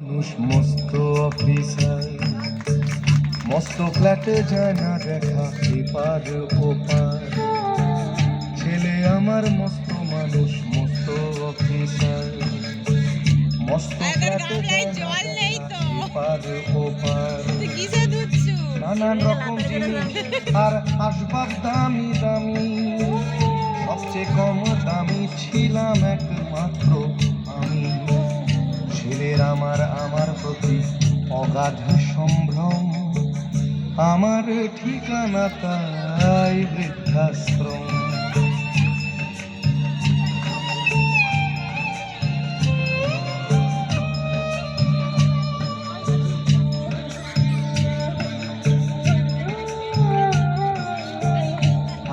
মানুষ মস্ত অফিসার, মস্ত ফ্ল্যাটে যায় না দেখা এপার ওপার। ছেলে আমার মস্ত মানুষ মস্ত অফিসার, মস্ত ফ্ল্যাটে যায় না দেখা এপার ওপার। নানান রকম জিনিস আর আসবাব দামি দামি, সবচেয়ে কম দামি ছিলাম একমাত্র আমি। ছেলের আমার প্রতি অগাধ সম্ভ্রম, আমার ঠিকানা তাই বৃদ্ধাশ্রম।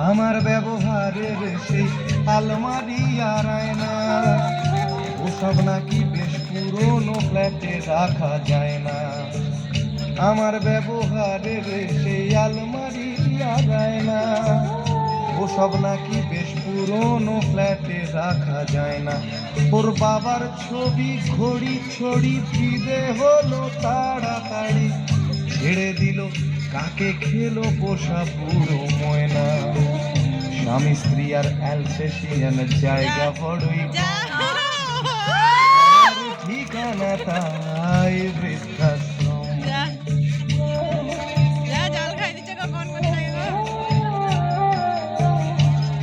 আমার ব্যবহারের সেই আলমারি আর আয়না, ওসব নাকি বেশ পুরনো ফ্ল্যাটে রাখা যায় না। আমার ব্যবহারের সেই আলমারি আর আয়না, ওসব নাকি বেশ পুরনো ফ্ল্যাটে রাখা যায় না। ওর বাবার ছবি ঘড়ি ছড়ি ফিরে হলো তাড়াতাড়ি, ছেড়ে দিল কাকে খেলো পোষা পুরো ময়না। স্বামী স্ত্রী আর অ্যালসেশিয়ান জায়গা বড়ই, ঠিকানা তাই বৃদ্ধাশ্রম।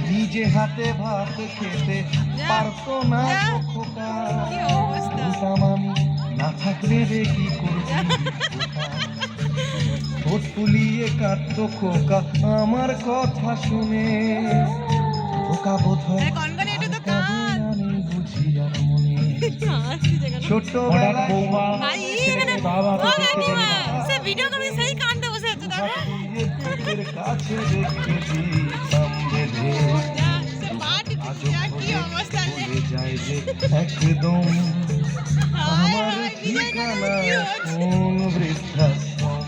নিজে হাতে ভাত খেতে পারতো না খোকা, আমি না থাকলে রে কি করবি। ঠোঁট ফুলিয়ে কাঁদতো খোকা আমার কথা শুনে, খোকা বোধ হয় আমি বুঝি আর মনে। ছোটবেলায় কাছে যায় যে একদম আমার ঠিকানা কোন বৃদ্ধাশ্রম।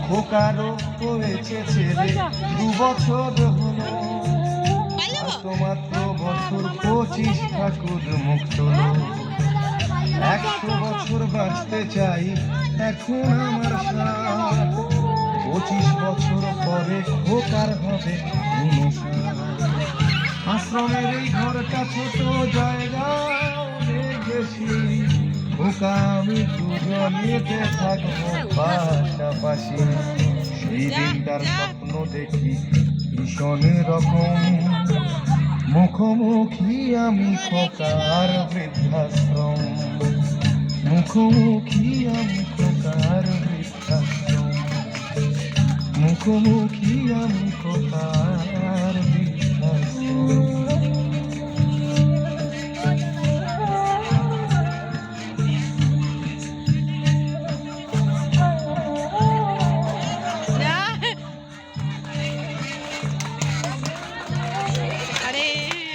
খোকারও হয়েছে ছেলে 2 বছর হলো, মাত্র বছর 25 ঠাকুর মুক্ত। 100 বছর বাঁচতে চাই এখন আমার সাথ, 25 বছর পরে খোকার হবে 59। আশ্রমের এই ঘরটা ছোট জায়গা বেশি, খোকা আমি দুজনেতে থাকবো পাশাপাশি। সেই দিনটার স্বপ্ন দেখি ভীষণ রকম, মুখোমুখি আমি খোকার বৃদ্ধাশ্রম। মুখোমুখি আমি খোকার বৃদ্ধাশ্রম, মুখোমুখি আমি খোকার বৃদ্ধাশ্রম।